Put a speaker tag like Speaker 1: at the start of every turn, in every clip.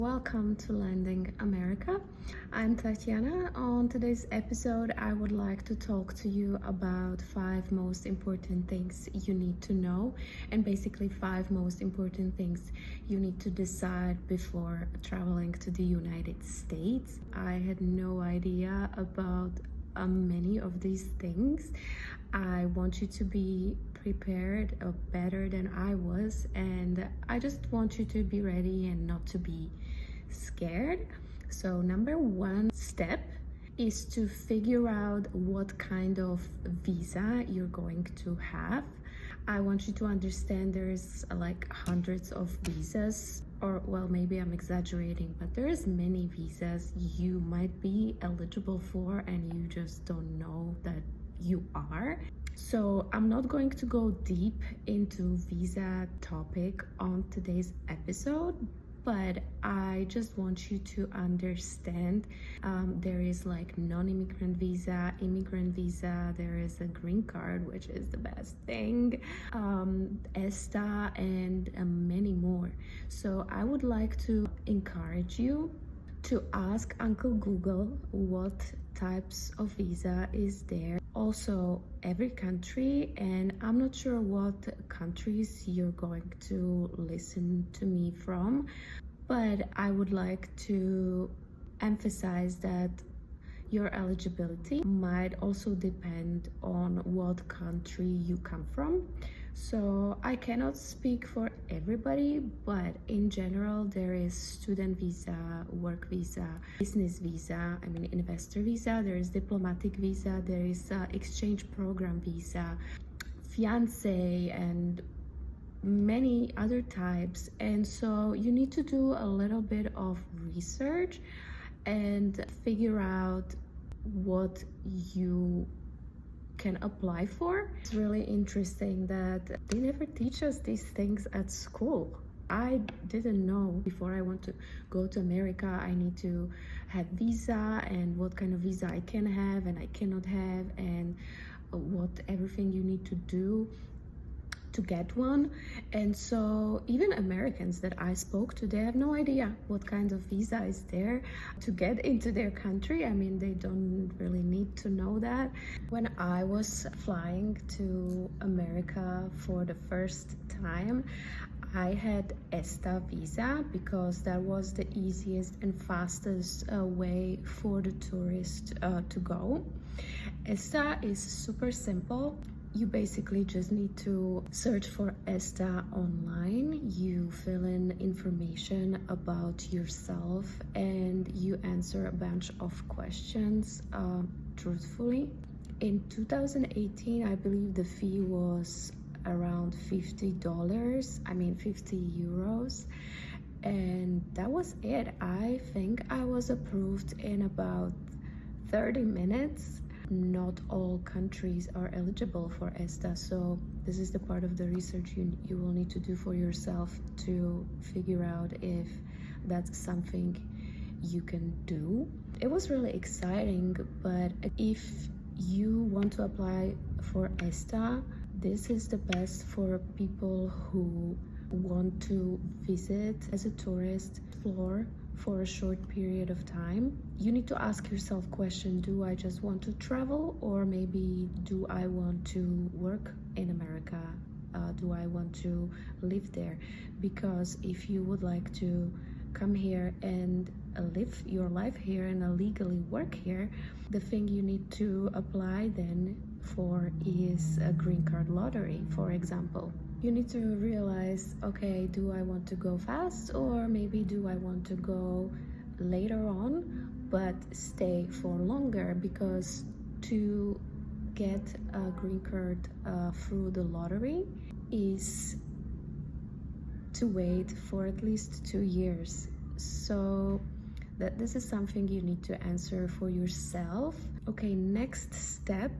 Speaker 1: Welcome to Landing America. I'm Tatiana. On today's episode, I would like to talk to you about 5 most important things you need to know, and basically 5 most important things you need to decide before traveling to the United States. I had no idea about many of these things. I want you to be prepared better than I was, and I just want you to be ready and not to be scared. So number one step is to figure out what kind of visa you're going to have. I want you to understand there's like hundreds of visas, or well, maybe I'm exaggerating, but there's many visas you might be eligible for and you just don't know that you are. So I'm not going to go deep into visa topic on today's episode, but I just want you to understand there is like non-immigrant visa, immigrant visa, there is a green card, which is the best thing, ESTA, and many more. So I would like to encourage you to ask Uncle Google what types of visa is there. Also, every country, and I'm not sure what countries you're going to listen to me from, but I would like to emphasize that your eligibility might also depend on what country you come from. So I cannot speak for everybody, but in general there is student visa, work visa, business visa, investor visa, there is diplomatic visa, there is exchange program visa, fiance, and many other types. And so you need to do a little bit of research and figure out what you can apply for. It's really interesting that they never teach us these things at school. I didn't know before I want to go to America I need to have visa and what kind of visa I can have and I cannot have, and what everything you need to do to get one. And so even Americans that I spoke to, they have no idea what kind of visa is there to get into their country. They don't really need to know that. When I was flying to America for the first time, I had ESTA visa because that was the easiest and fastest way for the tourist to go. ESTA is super simple. You basically just need to search for ESTA online. You fill in information about yourself and you answer a bunch of questions truthfully. In 2018, I believe the fee was around $50, 50 euros. And that was it. I think I was approved in about 30 minutes. Not all countries are eligible for ESTA, so this is the part of the research you will need to do for yourself to figure out if that's something you can do. It was really exciting, but if you want to apply for ESTA, this is the best for people who want to visit as a tourist, explore for a short period of time. You need to ask yourself question, do I just want to travel, or maybe do I want to work in America? Do I want to live there? Because if you would like to come here and live your life here and legally work here, the thing you need to apply then for is a green card lottery, for example. You need to realize, okay, do I want to go fast, or maybe do I want to go later on but stay for longer? Because to get a green card through the lottery is to wait for at least 2 years. So this is something you need to answer for yourself. Okay, next step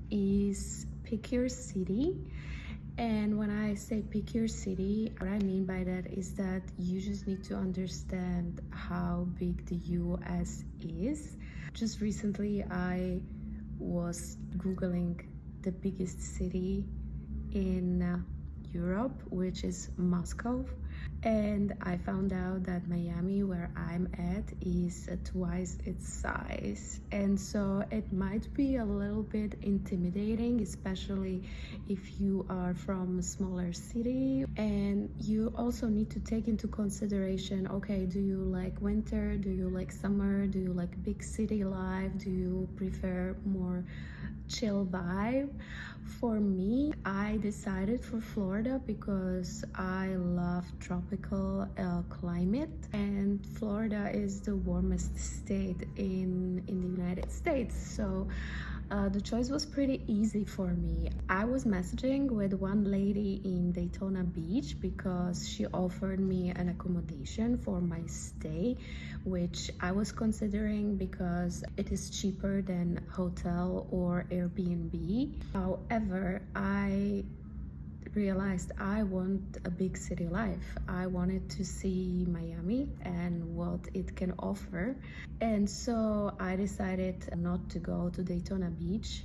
Speaker 1: is pick your city. And when I say pick your city, what I mean by that is that you just need to understand how big the US is. Just recently I was Googling the biggest city in Europe, which is Moscow. And I found out that Miami, where I'm at, is twice its size. And so it might be a little bit intimidating, especially if you are from a smaller city. And you also need to take into consideration, okay, do you like winter? Do you like summer? Do you like big city life? Do you prefer more chill vibe? For me, I decided for Florida because I love tropical climate, and Florida is the warmest state in the United States. So the choice was pretty easy for me. I was messaging with one lady in Daytona Beach because she offered me an accommodation for my stay, which I was considering because it is cheaper than hotel or Airbnb. However, I realized I want a big city life. I wanted to see Miami and what it can offer. And so I decided not to go to Daytona Beach.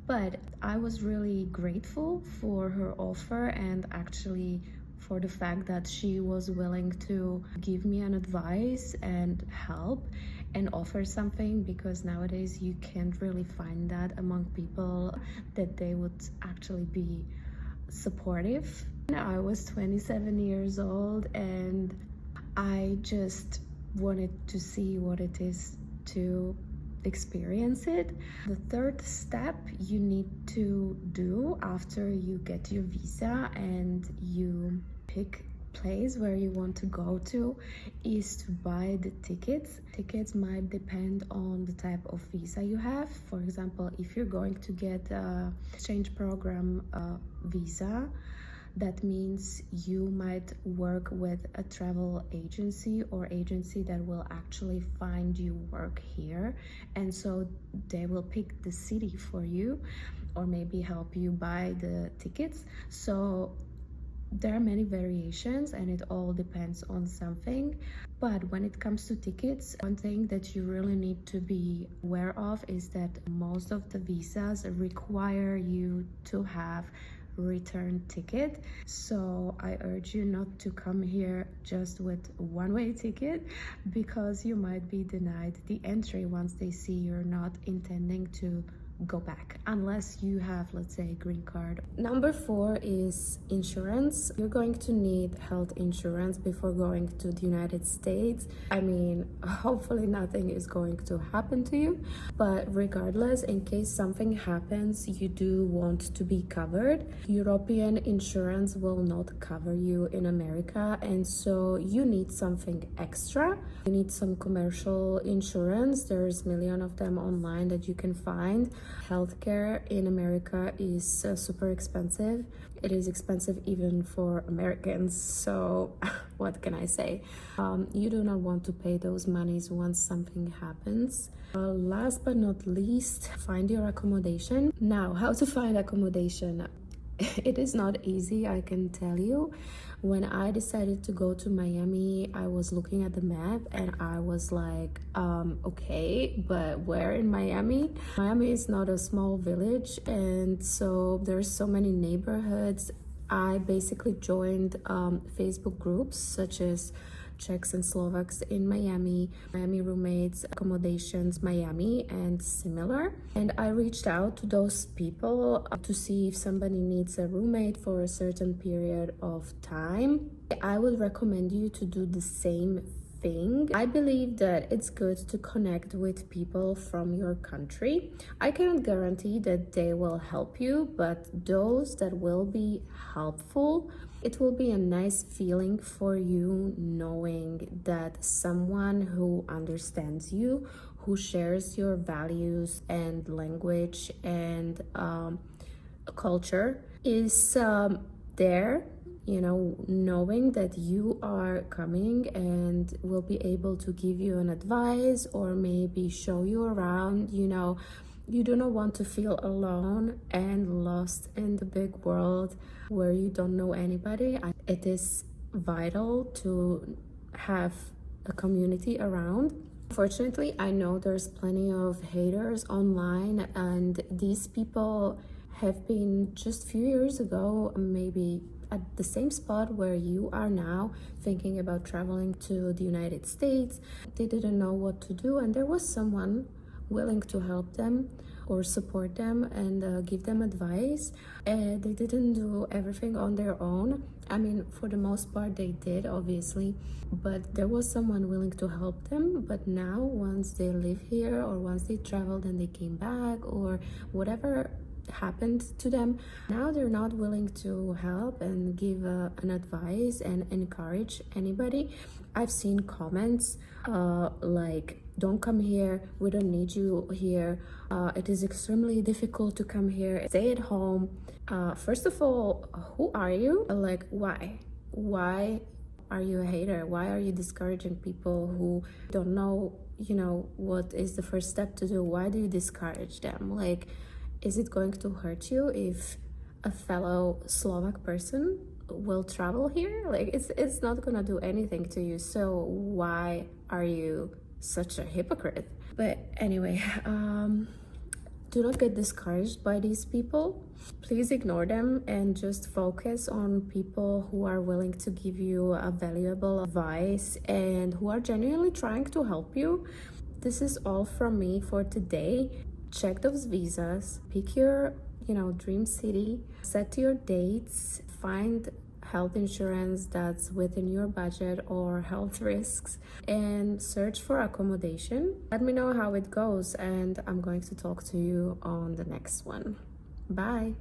Speaker 1: But I was really grateful for her offer, and actually for the fact that she was willing to give me an advice and help and offer something, because nowadays you can't really find that among people, that they would actually be supportive. I was 27 years old and I just wanted to see what it is to experience it. The third step you need to do after you get your visa and you pick place where you want to go to is to buy the tickets. Tickets might depend on the type of visa you have. For example, if you're going to get a exchange program visa, that means you might work with a travel agency or agency that will actually find you work here, and so they will pick the city for you or maybe help you buy the tickets. So there are many variations and it all depends on something. But when it comes to tickets, one thing that you really need to be aware of is that most of the visas require you to have return ticket. So I urge you not to come here just with one-way ticket, because you might be denied the entry once they see you're not intending to go back, unless you have, let's say, a green card. Number 4 is insurance. You're going to need health insurance before going to the United States. I mean, hopefully nothing is going to happen to you, but regardless, in case something happens, you do want to be covered. European insurance will not cover you in America, and so you need something extra. You need some commercial insurance. There's a million of them online that you can find. Healthcare in America is super expensive. It is expensive even for Americans, so what can I say? You do not want to pay those monies once something happens. Last but not least, find your accommodation. Now, how to find accommodation? It is not easy, I can tell you. When I decided to go to Miami, I was looking at the map and I was like, okay, but where in Miami? Miami is not a small village, and so there's so many neighborhoods. I basically joined Facebook groups such as Czechs and Slovaks in Miami, Miami Roommates, Accommodations Miami, and similar. And I reached out to those people to see if somebody needs a roommate for a certain period of time. I would recommend you to do the same thing. I believe that it's good to connect with people from your country. I cannot guarantee that they will help you, but those that will be helpful, it will be a nice feeling for you knowing that someone who understands you, who shares your values and language and culture is there, you know, knowing that you are coming and will be able to give you an advice or maybe show you around. You know, you do not want to feel alone and lost in the big world where you don't know anybody. It is vital to have a community around. Unfortunately, I know there's plenty of haters online, and these people have been just a few years ago, maybe at the same spot where you are now, thinking about traveling to the United States. They didn't know what to do, and there was someone willing to help them or support them and give them advice. They didn't do everything on their own. I mean, for the most part, they did, obviously, but there was someone willing to help them. But now, once they live here, or once they traveled and they came back, or whatever happened to them, now they're not willing to help and give an advice and encourage anybody. I've seen comments like, don't come here, we don't need you here, it is extremely difficult to come here, stay at home. First of all, who are you? Like, why are you a hater? Why are you discouraging people who don't know, what is the first step to do? Why do you discourage them? Like, is it going to hurt you if a fellow Slovak person will travel here? Like, it's not gonna do anything to you, so why are you such a hypocrite? But anyway, do not get discouraged by these people. Please ignore them and just focus on people who are willing to give you a valuable advice and who are genuinely trying to help you. This is all from me for today. Check those visas, pick your dream city, set your dates, find health insurance that's within your budget or health risks, and search for accommodation. Let me know how it goes, and I'm going to talk to you on the next one. Bye.